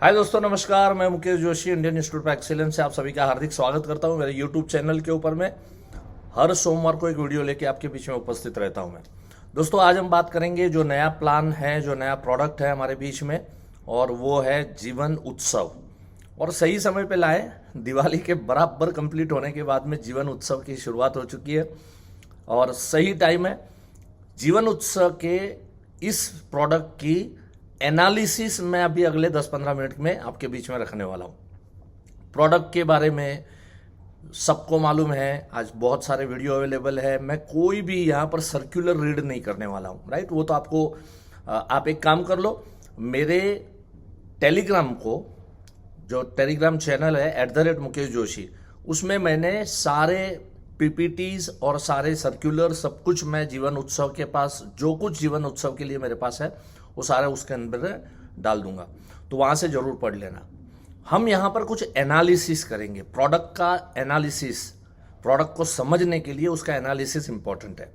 हाय दोस्तों, नमस्कार। मैं Mukesh Joshi, Indian institute of excellence से आप सभी का हार्दिक स्वागत करता हूं। मेरे यूट्यूब चैनल के ऊपर मैं हर सोमवार को एक वीडियो लेके आपके बीच में उपस्थित रहता हूं। मैं दोस्तों, आज हम बात करेंगे जो नया प्लान है, जो नया प्रोडक्ट है हमारे बीच में, और वो है जीवन उत्सव। और सही समय पे लाए, दिवाली के बराबर कंप्लीट होने के बाद में जीवन उत्सव की शुरुआत हो चुकी है और सही टाइम है। जीवन उत्सव के इस प्रोडक्ट की एनालिसिस मैं अभी अगले 10-15 मिनट में आपके बीच में रखने वाला हूँ। प्रोडक्ट के बारे में सबको मालूम है, आज बहुत सारे वीडियो अवेलेबल है। मैं कोई भी यहाँ पर सर्कुलर रीड नहीं करने वाला हूँ, राइट। वो तो आपको आप एक काम कर लो, मेरे टेलीग्राम को, जो टेलीग्राम चैनल है @मुकेश जोशी, उसमें मैंने सारे पीपीटीज और सारे सर्कुलर सब कुछ मैं जीवन उत्सव के पास, जो कुछ जीवन उत्सव के लिए मेरे पास है वो सारा उसके अंदर डाल दूंगा, तो वहां से जरूर पढ़ लेना। हम यहां पर कुछ एनालिसिस करेंगे, प्रोडक्ट का एनालिसिस। प्रोडक्ट को समझने के लिए उसका एनालिसिस इंपॉर्टेंट है।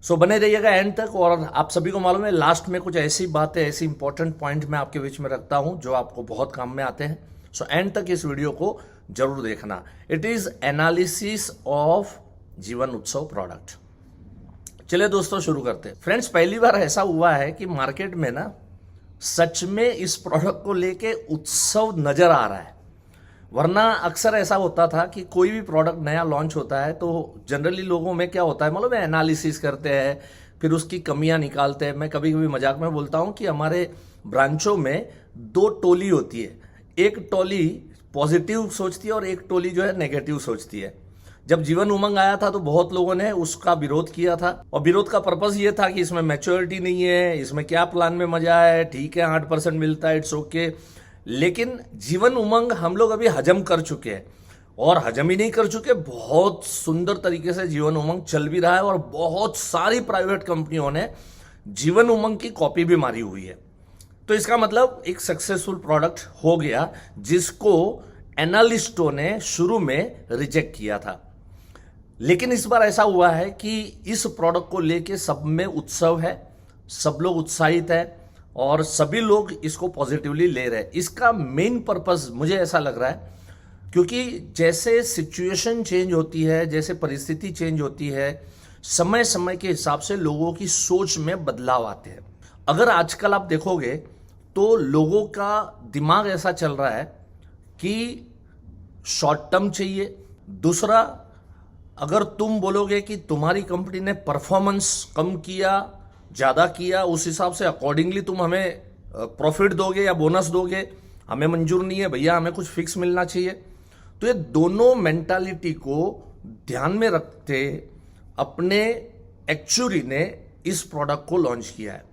सो बने रहिएगा एंड तक। और आप सभी को मालूम है, लास्ट में कुछ ऐसी बातें, ऐसी इंपॉर्टेंट पॉइंट मैं आपके बीच में रखता हूं जो आपको बहुत काम में आते हैं। सो एंड तक इस वीडियो को जरूर देखना। इट इज एनालिसिस ऑफ जीवन उत्सव प्रोडक्ट। चलिए दोस्तों, शुरू करते हैं। फ्रेंड्स, पहली बार ऐसा हुआ है कि मार्केट में ना सच में इस प्रोडक्ट को लेके उत्सव नजर आ रहा है। वरना अक्सर ऐसा होता था कि कोई भी प्रोडक्ट नया लॉन्च होता है तो जनरली लोगों में क्या होता है मतलब, एनालिसिस करते हैं, फिर उसकी कमियां निकालते हैं। मैं कभी कभी मजाक में बोलता हूं कि हमारे ब्रांचों में 2 टोली होती है। एक टोली पॉजिटिव सोचती है और एक टोली जो है नेगेटिव सोचती है। जब जीवन उमंग आया था तो बहुत लोगों ने उसका विरोध किया था, और विरोध का पर्पस ये था कि इसमें मैच्योरिटी नहीं है, इसमें क्या प्लान में मजा है, ठीक है 8% मिलता है, इट्स ओके। लेकिन जीवन उमंग हम लोग अभी हजम कर चुके हैं, और हजम ही नहीं कर चुके, बहुत सुंदर तरीके से जीवन उमंग चल भी रहा है। और बहुत सारी प्राइवेट कंपनियों ने जीवन उमंग की कॉपी भी मारी हुई है। तो इसका मतलब एक सक्सेसफुल प्रोडक्ट हो गया, जिसको एनालिस्टों ने शुरू में रिजेक्ट किया था। लेकिन इस बार ऐसा हुआ है कि इस प्रोडक्ट को लेके सब में उत्सव है, सब लोग उत्साहित है और सभी लोग इसको पॉजिटिवली ले रहे हैं। इसका मेन पर्पस मुझे ऐसा लग रहा है, क्योंकि जैसे सिचुएशन चेंज होती है, जैसे परिस्थिति चेंज होती है, समय समय के हिसाब से लोगों की सोच में बदलाव आते हैं। अगर आजकल आप देखोगे तो लोगों का दिमाग ऐसा चल रहा है कि शॉर्ट टर्म चाहिए। दूसरा, अगर तुम बोलोगे कि तुम्हारी कंपनी ने परफॉर्मेंस कम किया, ज्यादा किया, उस हिसाब से अकॉर्डिंगली तुम हमें प्रॉफिट दोगे या बोनस दोगे, हमें मंजूर नहीं है भैया, हमें कुछ फिक्स मिलना चाहिए। तो ये दोनों मेंटालिटी को ध्यान में रखते अपने एक्चुअली ने इस प्रोडक्ट को लॉन्च किया है।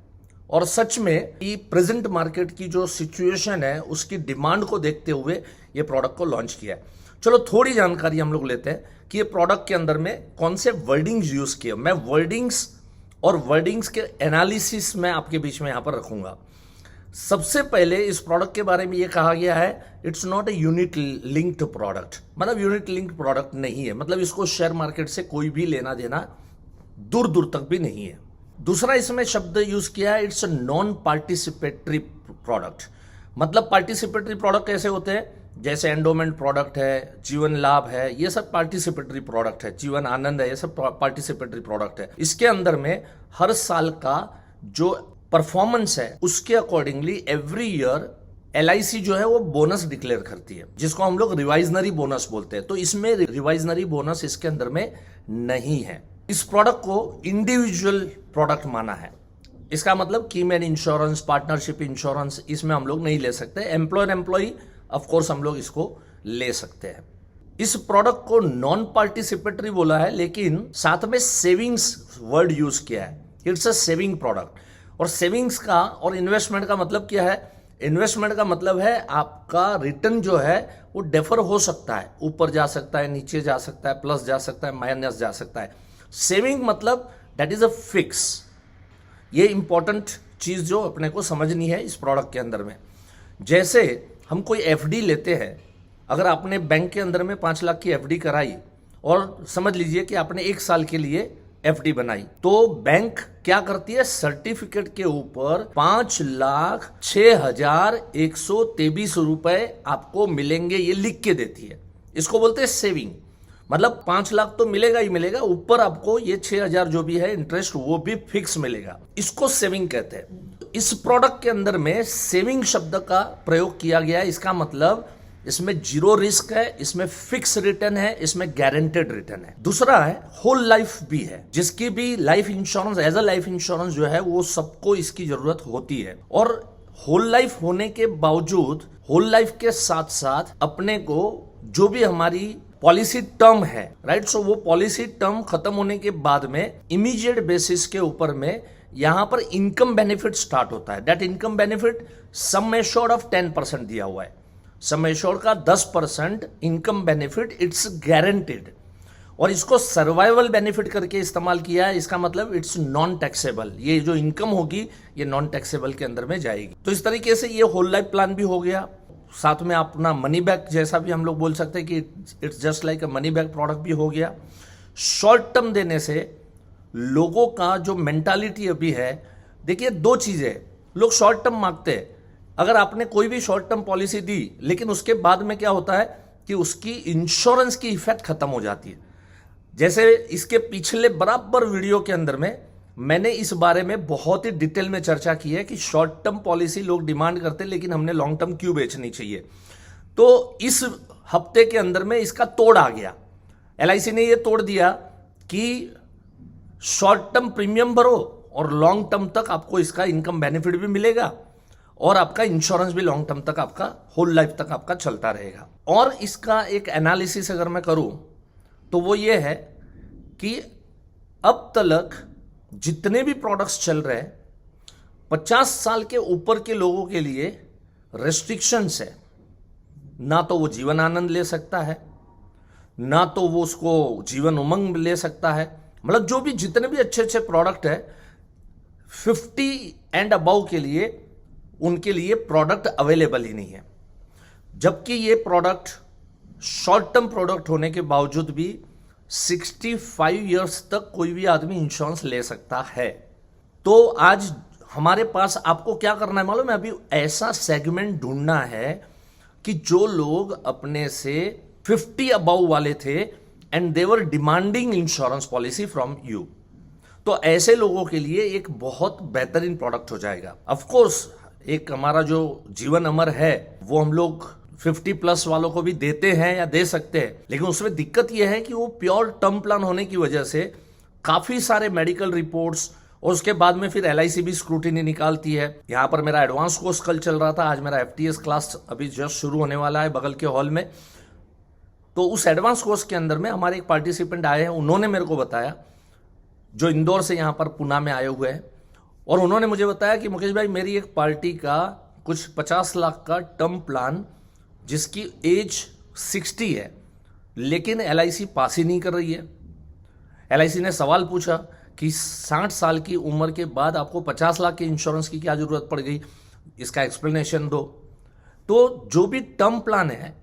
और सच में कि प्रेजेंट मार्केट की जो सिचुएशन है उसकी डिमांड को देखते हुए ये प्रोडक्ट को लॉन्च किया है। चलो थोड़ी जानकारी हम लोग लेते हैं कि ये प्रोडक्ट के अंदर में कौन से वर्डिंग्स यूज किए। मैं वर्डिंग्स और वर्डिंग्स के एनालिसिस में आपके बीच में यहां पर रखूंगा। सबसे पहले इस प्रोडक्ट के बारे में ये कहा गया है, it's not a unit linked product. मतलब यूनिट लिंक्ड प्रोडक्ट नहीं है, मतलब इसको शेयर मार्केट से कोई भी लेना देना दूर दूर तक भी नहीं है। दूसरा इसमें शब्द यूज किया है, it's a non participatory product. मतलब पार्टिसिपेटरी प्रोडक्ट कैसे होते हैं, जैसे एंडोमेंट प्रोडक्ट है, जीवन लाभ है, ये सब पार्टिसिपेटरी प्रोडक्ट है। जीवन आनंद है, ये सब पार्टिसिपेटरी प्रोडक्ट है। इसके अंदर में हर साल का जो परफॉर्मेंस है उसके अकॉर्डिंगली एवरी ईयर LIC जो है वो बोनस डिक्लेयर करती है, जिसको हम लोग रिवाइजनरी बोनस बोलते हैं। तो इसमें रिवाइजनरी बोनस इसके अंदर में नहीं है। इस प्रोडक्ट को इंडिविजुअल प्रोडक्ट माना है। इसका मतलब की मैन इंश्योरेंस, पार्टनरशिप इंश्योरेंस, इसमें हम लोग नहीं ले सकते। एम्प्लॉय ऑफ कोर्स हम लोग इसको ले सकते हैं। इस प्रोडक्ट को नॉन पार्टिसिपेटरी बोला है, लेकिन साथ में सेविंग्स वर्ड यूज किया है। It's a saving product. और सेविंग्स का और इन्वेस्टमेंट का मतलब क्या है? इन्वेस्टमेंट का मतलब है आपका रिटर्न जो है वो डेफर हो सकता है, ऊपर जा सकता है, नीचे जा सकता है, प्लस जा सकता है, माइनस जा सकता है। सेविंग मतलब दैट इज अ फिक्स। ये इंपॉर्टेंट चीज जो अपने को समझनी है इस प्रोडक्ट के अंदर में। जैसे हम कोई FD लेते हैं, अगर आपने बैंक के अंदर में 5 लाख की FD कराई और समझ लीजिए कि आपने 1 साल के लिए एफडी बनाई, तो बैंक क्या करती है, सर्टिफिकेट के ऊपर 5,06,123 रुपए आपको मिलेंगे ये लिख के देती है। इसको बोलते हैं सेविंग। मतलब 5 लाख तो मिलेगा ही मिलेगा, ऊपर आपको ये 6,000 जो भी है इंटरेस्ट वो भी फिक्स मिलेगा। इसको सेविंग कहते हैं। इस प्रोडक्ट के अंदर में सेविंग शब्द का प्रयोग किया गया है। इसका मतलब इसमें जीरो रिस्क है, इसमें फिक्स रिटर्न है, इसमें गारंटेड रिटर्न है। दूसरा है होल लाइफ भी है, जिसकी भी life insurance as a life insurance जो है वो सबको इसकी जरूरत होती है। और होल लाइफ होने के बावजूद होल लाइफ के साथ साथ अपने को जो भी हमारी पॉलिसी टर्म है, राइट, सो वो पॉलिसी टर्म खत्म होने के बाद में इमीडिएट बेसिस के ऊपर में यहां पर इनकम बेनिफिट स्टार्ट होता है। That income benefit sum assured of 10% दिया हुआ है। सम एश्योर्ड का 10% इनकम बेनिफिट इट्स गारंटेड, और इसको सर्वाइवल बेनिफिट करके इस्तेमाल किया है। इसका मतलब इट्स नॉन टैक्सेबल। ये जो इनकम होगी ये नॉन टैक्सेबल के अंदर में जाएगी। तो इस तरीके से ये होल लाइफ प्लान भी हो गया। साथ में अपना मनी बैक जैसा भी हम लोग बोल सकते हैं कि it's just like a money back product भी हो गया। शॉर्ट टर्म देने से लोगों का जो मेंटालिटी अभी है, देखिए 2 चीजें, लोग शॉर्ट टर्म मांगते हैं। अगर आपने कोई भी शॉर्ट टर्म पॉलिसी दी लेकिन उसके बाद में क्या होता है कि उसकी इंश्योरेंस की इफेक्ट खत्म हो जाती है। जैसे इसके पिछले बराबर वीडियो के अंदर में मैंने इस बारे में बहुत ही डिटेल में चर्चा की है कि शॉर्ट टर्म पॉलिसी लोग डिमांड करते हैं लेकिन हमने लॉन्ग टर्म क्यों बेचनी चाहिए। तो इस हफ्ते के अंदर में इसका तोड़ आ गया। एलआईसी ने यह तोड़ दिया कि शॉर्ट टर्म प्रीमियम भरो और लॉन्ग टर्म तक आपको इसका इनकम बेनिफिट भी मिलेगा और आपका इंश्योरेंस भी लॉन्ग टर्म तक आपका होल लाइफ तक आपका चलता रहेगा। और इसका एक एनालिसिस अगर मैं करूं तो वो ये है कि अब तक जितने भी प्रोडक्ट्स चल रहे हैं 50 साल के ऊपर के लोगों के लिए रेस्ट्रिक्शंस है। ना तो वो जीवन आनंद ले सकता है, ना तो वो उसको जीवन उमंग ले सकता है। मतलब जो भी जितने भी अच्छे अच्छे प्रोडक्ट है 50 एंड अबव के लिए, उनके लिए प्रोडक्ट अवेलेबल ही नहीं है। जबकि ये प्रोडक्ट शॉर्ट टर्म प्रोडक्ट होने के बावजूद भी 65 इयर्स तक कोई भी आदमी इंश्योरेंस ले सकता है। तो आज हमारे पास आपको क्या करना है मालूम है, अभी ऐसा सेगमेंट ढूंढना है कि जो लोग अपने से 50 अबव वाले थे and they were demanding insurance policy from you. तो ऐसे लोगों के लिए एक बहुत बेहतरीन प्रोडक्ट हो जाएगा। ऑफ कोर्स एक हमारा जो जीवन अमर है वो हम लोग 50 प्लस वालों को भी देते हैं या दे सकते हैं, लेकिन उसमें दिक्कत यह है कि वो प्योर टर्म प्लान होने की वजह से काफी सारे मेडिकल रिपोर्ट्स और उसके बाद में फिर एलआईसी भी स्क्रूटिनी निकालती है। यहां पर मेरा एडवांस कोर्स कल चल रहा था, आज मेरा एफटीएस क्लास अभी जस्ट शुरू होने वाला है बगल के हॉल में। तो उस एडवांस कोर्स के अंदर में हमारे एक पार्टिसिपेंट आए हैं, उन्होंने मेरे को बताया, जो इंदौर से यहां पर पुणे में आए हुए हैं, और उन्होंने मुझे बताया कि मुकेश भाई मेरी एक पार्टी का कुछ 50 लाख का टर्म प्लान जिसकी एज 60 है लेकिन एलआईसी पास ही नहीं कर रही है। एलआईसी ने सवाल पूछा कि 60 साल की उम्र के बाद आपको 50 लाख के इंश्योरेंस की क्या जरूरत पड़ गई, इसका एक्सप्लेनेशन दो। तो जो भी टर्म प्लान है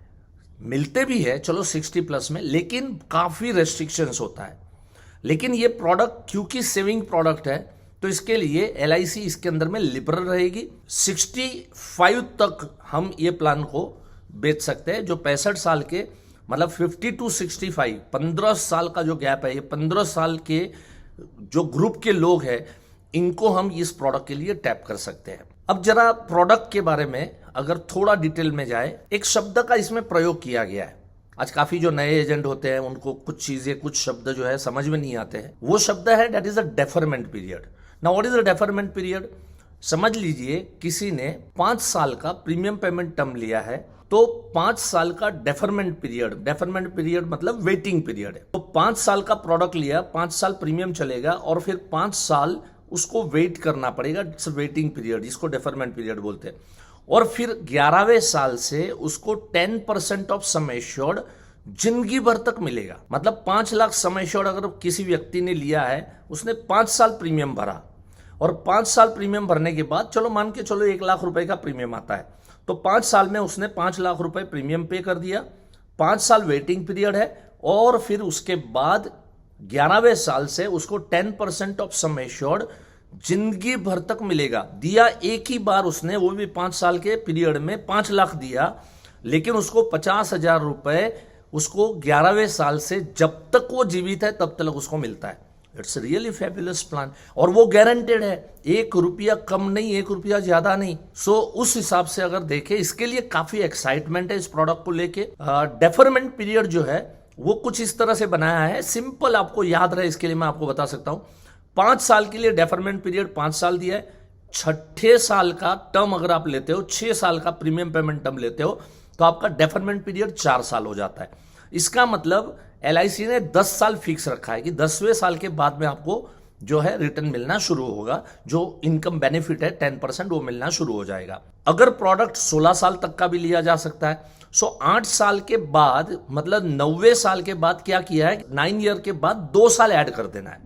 मिलते भी है चलो 60 प्लस में, लेकिन काफी रेस्ट्रिक्शंस होता है। लेकिन ये प्रोडक्ट क्योंकि सेविंग प्रोडक्ट है तो इसके लिए एलआईसी इसके अंदर में लिबरल रहेगी। 65 तक हम ये प्लान को बेच सकते हैं। जो 65 साल के मतलब 50 to 65 15 साल का जो गैप है, ये 15 साल के जो ग्रुप के लोग हैं इनको हम इस प्रोडक्ट के लिए टैप कर सकते हैं। अब जरा प्रोडक्ट के बारे में अगर थोड़ा डिटेल में जाए, एक शब्द का इसमें प्रयोग किया गया है। आज काफी जो नए एजेंट होते हैं उनको कुछ चीजें कुछ शब्द जो है समझ में नहीं आते हैं। वो शब्द है that is a deferment period. Now what is the deferment period? समझ लीजिए किसी ने 5 साल का प्रीमियम पेमेंट टर्म लिया है, तो 5 साल का डेफरमेंट पीरियड मतलब वेटिंग पीरियड है। तो 5 साल का प्रोडक्ट लिया, 5 साल प्रीमियम चलेगा और फिर 5 साल उसको वेट करना पड़ेगा। इट्स वेटिंग पीरियड, इसको डेफरमेंट पीरियड बोलते हैं। और फिर 11वें साल से उसको 10% ऑफ सम एश्योर्ड जिंदगी भर तक मिलेगा। मतलब 5 लाख सम एश्योर्ड अगर किसी व्यक्ति ने लिया है, उसने 5 साल प्रीमियम भरा और 5 साल प्रीमियम भरने के बाद चलो मान के चलो 1 लाख रुपए का प्रीमियम आता है, तो 5 साल में उसने 5 लाख रुपए प्रीमियम पे कर दिया। 5 साल वेटिंग पीरियड है और फिर उसके बाद 11वें साल से उसको 10% ऑफ सम एश्योर्ड जिंदगी भर तक मिलेगा। दिया एक ही बार उसने, वो भी 5 साल के पीरियड में 5 लाख दिया, लेकिन उसको 50,000 रुपए उसको 11वें साल से जब तक वो जीवित है तब तक उसको मिलता है। इट्स रियली फैबुलस प्लान, और वो गारंटेड है, 1 रुपया कम नहीं, 1 रुपया ज्यादा नहीं। सो उस हिसाब से अगर देखें, इसके लिए काफी एक्साइटमेंट है इस प्रोडक्ट को लेके। डेफरमेंट पीरियड जो है वो कुछ इस तरह से बनाया है, सिंपल आपको याद रहे इसके लिए मैं आपको बता सकता हूं। 5 साल के लिए डेफरमेंट पीरियड 5 साल दिया है। 6ठे साल का टर्म अगर आप लेते हो, 6 साल का प्रीमियम पेमेंट टर्म लेते हो, तो आपका डेफरमेंट पीरियड 4 साल हो जाता है। इसका मतलब LIC ने 10 साल फिक्स रखा है कि 10वें साल के बाद में आपको जो है रिटर्न मिलना शुरू होगा, जो इनकम बेनिफिट है 10% वो मिलना शुरू हो जाएगा। अगर प्रोडक्ट 16 साल तक का भी लिया जा सकता है। सो 8 साल के बाद, मतलब 90वें साल के बाद क्या किया है, 9 ईयर के बाद 2 साल ऐड कर देना है।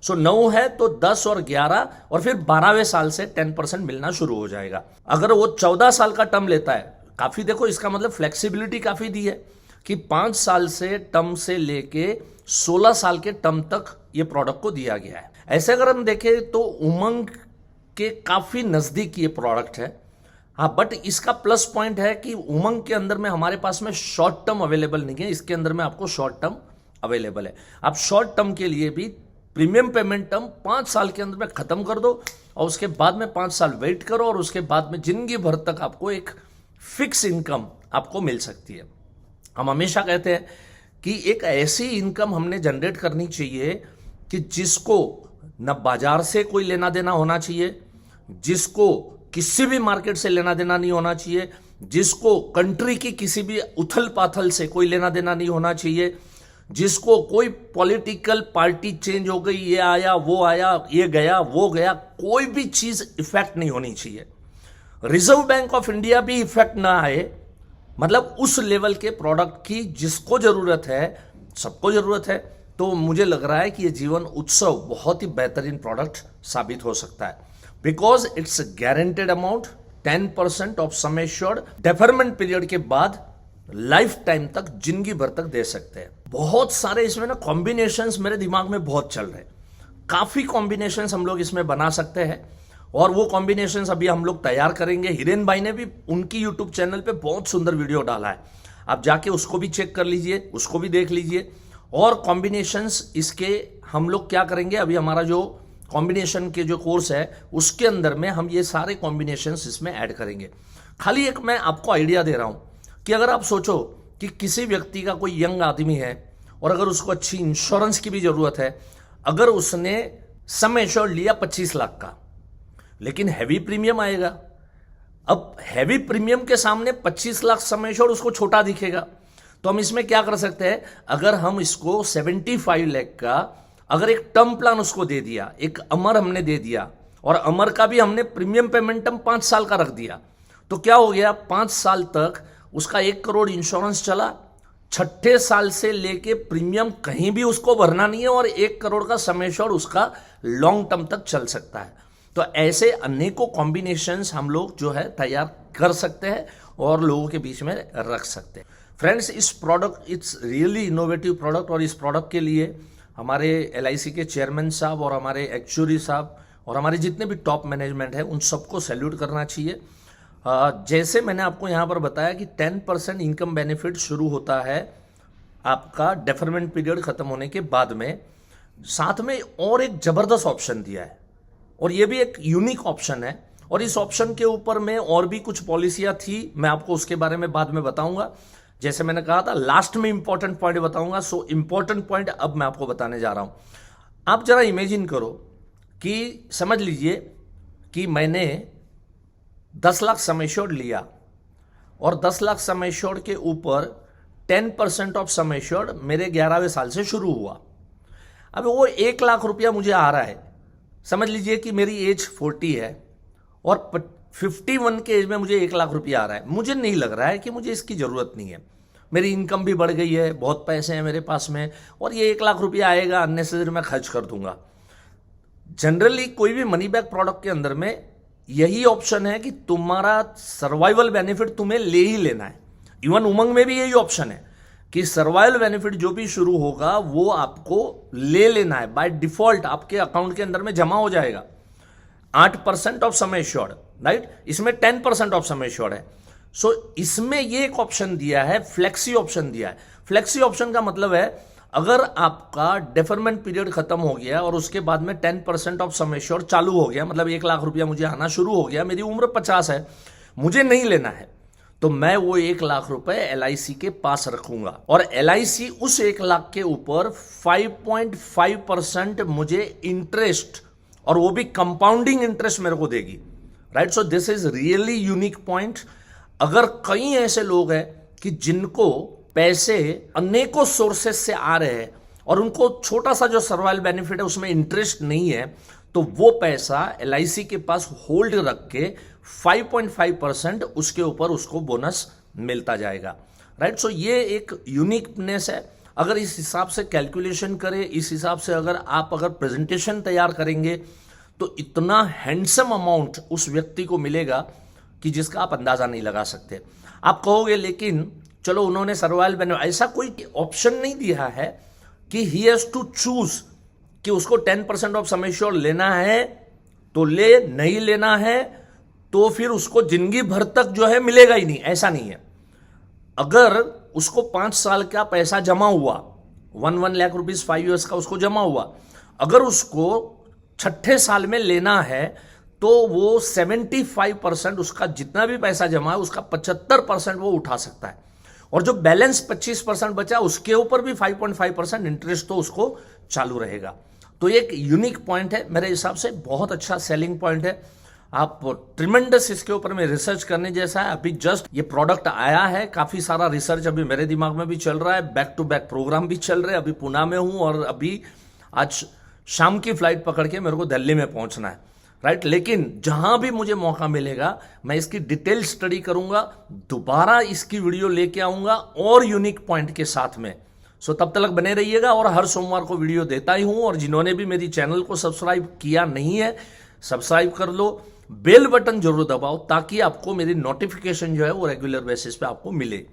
सो 9 है तो 10 और 11, और फिर 12वें साल से 10% मिलना शुरू हो जाएगा। अगर वो 14 साल का टर्म लेता है, काफी देखो इसका मतलब फ्लेक्सिबिलिटी काफी दी है कि 5 साल से टर्म से लेके 16 साल के टर्म तक ये प्रोडक्ट को दिया गया है। ऐसे अगर हम देखें तो उमंग के काफी नजदीक ये प्रोडक्ट है। हाँ, बट इसका प्लस पॉइंट है कि उमंग के अंदर में हमारे पास में शॉर्ट टर्म अवेलेबल नहीं है, इसके अंदर में आपको शॉर्ट टर्म अवेलेबल है। आप शॉर्ट टर्म के लिए भी प्रीमियम पेमेंट टर्म 5 साल के अंदर में खत्म कर दो, और उसके बाद में 5 साल वेट करो, और उसके बाद में जिंदगी भर तक आपको एक फिक्स इनकम आपको मिल सकती है। हम हमेशा कहते हैं कि एक ऐसी इनकम हमने जनरेट करनी चाहिए कि जिसको न बाजार से कोई लेना देना होना चाहिए, जिसको किसी भी मार्केट से लेना देना नहीं होना चाहिए, जिसको कंट्री की किसी भी उथल पाथल से कोई लेना देना नहीं होना चाहिए, जिसको कोई पॉलिटिकल पार्टी चेंज हो गई, ये आया, ये गया, वो गया, कोई भी चीज इफेक्ट नहीं होनी चाहिए। रिजर्व बैंक ऑफ इंडिया भी इफेक्ट ना आए, मतलब उस लेवल के प्रोडक्ट की जिसको जरूरत है, सबको जरूरत है। तो मुझे लग रहा है कि ये जीवन उत्सव बहुत ही बेहतरीन प्रोडक्ट साबित हो सकता है, because it's guaranteed amount 10% of sum assured, deferment period के बाद लाइफ टाइम तक, जिंदगी भर तक दे सकते हैं। बहुत सारे इसमें ना कॉम्बिनेशंस मेरे दिमाग में बहुत चल रहे हैं, काफी कॉम्बिनेशंस हम लोग इसमें बना सकते हैं, और वो कॉम्बिनेशंस अभी हम लोग तैयार करेंगे। हिरेन भाई ने भी उनकी यूट्यूब चैनल पे बहुत सुंदर वीडियो डाला है, आप जाके उसको भी चेक कर लीजिए, उसको भी देख लीजिए। और कॉम्बिनेशंस इसके हम लोग क्या करेंगे, अभी हमारा जो कॉम्बिनेशन के जो कोर्स है उसके अंदर में हम ये सारे कॉम्बिनेशंस इसमें ऐड करेंगे। खाली एक मैं आपको आइडिया दे रहा हूं कि अगर आप सोचो कि किसी व्यक्ति का कोई यंग आदमी है और अगर उसको अच्छी इंश्योरेंस की भी जरूरत है, अगर उसने सम एश्योर्ड लिया 25 लाख का, लेकिन हैवी प्रीमियम आएगा, अब हैवी प्रीमियम के सामने 25 लाख सम एश्योर्ड उसको छोटा दिखेगा, तो हम इसमें क्या कर सकते हैं, अगर हम इसको 75 लाख का अगर एक टर्म प्लान उसको दे दिया, एक अमर हमने दे दिया, और अमर का भी हमने प्रीमियम पेमेंट टर्म 5 साल का रख दिया, तो क्या हो गया, 5 साल तक उसका 1 करोड़ इंश्योरेंस चला। 6ठे साल से लेके प्रीमियम कहीं भी उसको भरना नहीं है, और 1 करोड़ का सम एश्योर्ड उसका लॉन्ग टर्म तक चल सकता है। तो ऐसे अनेकों कॉम्बिनेशंस हम लोग जो है तैयार कर सकते हैं और लोगों के बीच में रख सकते हैं। फ्रेंड्स, इस product it's really innovative product, और इस प्रोडक्ट के लिए हमारे LIC के चेयरमैन साहब और हमारे एक्चुअरी साहब और हमारे जितने भी टॉप मैनेजमेंट है उन सबको सैल्यूट करना चाहिए। जैसे मैंने आपको यहाँ पर बताया कि 10% इनकम बेनिफिट शुरू होता है आपका डेफरमेंट पीरियड खत्म होने के बाद में, साथ में और एक जबरदस्त ऑप्शन दिया है, और ये भी एक यूनिक ऑप्शन है, और इस ऑप्शन के ऊपर में और भी कुछ पॉलिसियां थी, मैं आपको उसके बारे में बाद में बताऊंगा। जैसे मैंने कहा था लास्ट में इंपॉर्टेंट पॉइंट बताऊंगा, सो इंपॉर्टेंट पॉइंट अब मैं आपको बताने जा रहा हूं। आप जरा इमेजिन करो कि समझ लीजिए कि मैंने 10 लाख सम एश्योर्ड लिया, और 10 लाख सम एश्योर्ड के ऊपर 10% ऑफ सम एश्योर्ड मेरे 11वें साल से शुरू हुआ। अब वो 1 लाख रुपया मुझे आ रहा है, समझ लीजिए कि मेरी एज 40 है और 51 के एज में मुझे 1 लाख रुपया आ रहा है। मुझे नहीं लग रहा है कि मुझे इसकी जरूरत नहीं है, मेरी इनकम भी बढ़ गई है, बहुत पैसे हैं मेरे पास में, और ये 1 लाख रुपया आएगा अननेसेसरी मैं खर्च कर दूंगा। जनरली कोई भी मनी बैक प्रोडक्ट के अंदर में यही ऑप्शन है कि तुम्हारा सर्वाइवल बेनिफिट तुम्हें ले ही लेना है। इवन उमंग में भी यही ऑप्शन है कि सर्वाइवल बेनिफिट जो भी शुरू होगा वो आपको ले लेना है, बाय डिफॉल्ट आपके अकाउंट के अंदर में जमा हो जाएगा। 8% ऑफ सम एश्योर्ड, राइट, इसमें 10% ऑफ सम एश्योर्ड है। सो इसमें ये एक ऑप्शन दिया है, फ्लेक्सी ऑप्शन दिया है। फ्लेक्सी ऑप्शन का मतलब है अगर आपका डेफरमेंट पीरियड खत्म हो गया और उसके बाद में 10% ऑफ सम एश्योर्ड चालू हो गया, मतलब 1 लाख रुपया मुझे आना शुरू हो गया, मेरी उम्र 50 है, मुझे नहीं लेना है, तो मैं वो 1 लाख रुपए LIC के पास रखूंगा और LIC उस 1 लाख के ऊपर 5.5% मुझे इंटरेस्ट, और वो भी कंपाउंडिंग इंटरेस्ट मेरे को देगी, right. So this is really unique point. अगर कई ऐसे लोग हैं कि जिनको पैसे अनेकों सोर्सेस से आ रहे हैं और उनको छोटा सा जो सर्वाइवल बेनिफिट है उसमें इंटरेस्ट नहीं है, तो वो पैसा LIC के पास होल्ड रख के 5.5% उसके ऊपर उसको बोनस मिलता जाएगा, राइट। सो ये एक यूनिकनेस है। अगर इस हिसाब से कैलकुलेशन करें, इस हिसाब से अगर प्रेजेंटेशन तैयार करेंगे, तो इतना हैंडसम अमाउंट उस व्यक्ति को मिलेगा कि जिसका आप अंदाजा नहीं लगा सकते। आप कहोगे लेकिन चलो उन्होंने सर्वाइवल बेनिफिट, ऐसा कोई ऑप्शन नहीं दिया है कि ही हैज टू चूज कि उसको 10% ऑफ सम एश्योर्ड लेना है तो ले, नहीं लेना है तो फिर उसको जिंदगी भर तक जो है मिलेगा ही नहीं, ऐसा नहीं है। अगर उसको 5 साल का पैसा जमा हुआ, 1 लाख रुपीज 5 years का उसको जमा हुआ, अगर उसको 6ठे साल में लेना है तो वो 75% उसका जितना भी पैसा जमा है उसका 75% वो उठा सकता है, और जो बैलेंस 25% बचा उसके ऊपर भी 5.5% इंटरेस्ट तो उसको चालू रहेगा। तो एक यूनिक पॉइंट है, मेरे हिसाब से बहुत अच्छा सेलिंग पॉइंट है। आप ट्रिमेंडस इसके ऊपर में रिसर्च करने जैसा है। अभी जस्ट ये प्रोडक्ट आया है, काफी सारा रिसर्च अभी मेरे दिमाग में भी चल रहा है, बैक टू बैक प्रोग्राम भी चल रहे हैं। अभी पुणे में हूं और अभी आज शाम की फ्लाइट पकड़ के मेरे को दिल्ली में पहुंचना है, राइट। लेकिन जहां भी मुझे मौका मिलेगा मैं इसकी डिटेल स्टडी करूंगा, दोबारा इसकी वीडियो लेके आऊंगा और यूनिक पॉइंट के साथ में। सो तब तक बने रहिएगा, और हर सोमवार को वीडियो देता ही हूं। और जिन्होंने भी मेरी चैनल को सब्सक्राइब किया नहीं है, सब्सक्राइब कर लो, बेल बटन जरूर दबाओ ताकि आपको मेरी नोटिफिकेशन जो है वो रेगुलर बेसिस पे आपको मिले।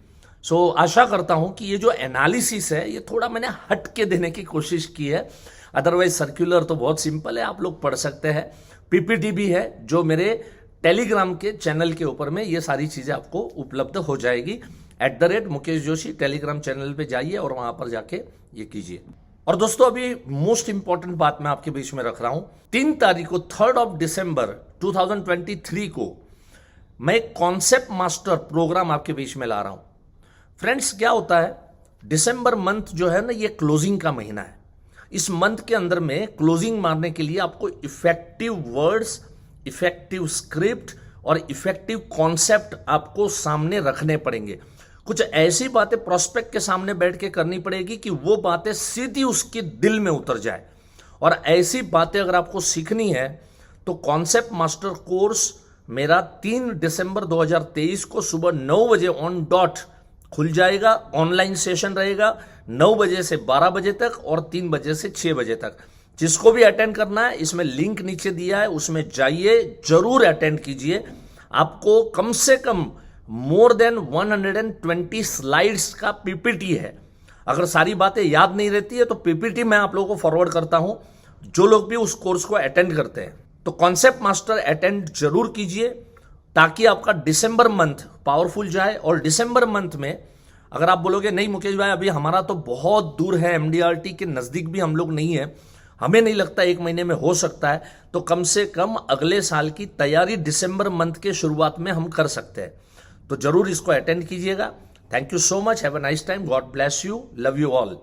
सो आशा करता हूं कि ये जो एनालिसिस है ये थोड़ा मैंने हट के देने की कोशिश की है। अदरवाइज सर्कुलर तो बहुत सिंपल है, आप लोग पढ़ सकते हैं। PPT भी है जो मेरे टेलीग्राम के चैनल के ऊपर में ये सारी चीजें आपको उपलब्ध हो जाएगी। @मुकेश जोशी टेलीग्राम चैनल पे जाइए और वहां पर जाके ये कीजिए। और दोस्तों अभी मोस्ट इंपॉर्टेंट बात मैं आपके बीच में रख रहा हूं। 3 तारीख को 3 दिसंबर 2023 को मैं एक कॉन्सेप्ट मास्टर प्रोग्राम आपके बीच में ला रहा हूं। फ्रेंड्स क्या होता है, दिसंबर मंथ जो है ना ये क्लोजिंग का महीना है। इस मंथ के अंदर में क्लोजिंग मारने के लिए आपको इफेक्टिव वर्ड्स, इफेक्टिव स्क्रिप्ट और इफेक्टिव कॉन्सेप्ट आपको सामने रखने पड़ेंगे। कुछ ऐसी बातें प्रोस्पेक्ट के सामने बैठ के करनी पड़ेगी कि वो बातें सीधी उसके दिल में उतर जाए। और ऐसी बातें अगर आपको सीखनी है तो कॉन्सेप्ट मास्टर कोर्स मेरा 3 दिसंबर 2023 को सुबह 9 बजे ऑन डॉट खुल जाएगा। ऑनलाइन सेशन रहेगा 9 बजे से 12 बजे तक और 3 बजे से 6 बजे तक। जिसको भी अटेंड करना है, इसमें लिंक नीचे दिया है, उसमें जाइए, जरूर अटेंड कीजिए। आपको कम से कम मोर देन 120 स्लाइड्स का PPT है। अगर सारी बातें याद नहीं रहती है तो PPT मैं आप लोगों को फॉरवर्ड करता हूं, जो लोग भी उस कोर्स को अटेंड करते हैं। तो कॉन्सेप्ट मास्टर अटेंड जरूर कीजिए ताकि आपका दिसंबर मंथ पावरफुल जाए। और दिसंबर मंथ में अगर आप बोलोगे नहीं मुकेश भाई अभी हमारा तो बहुत दूर है, MDRT के नजदीक भी हम लोग नहीं है, हमें नहीं लगता 1 महीने में हो सकता है, तो कम से कम अगले साल की तैयारी दिसंबर मंथ के शुरुआत में हम कर सकते हैं। तो जरूर इसको अटेंड कीजिएगा। Thank you so much, have a nice time, God bless you, love you all.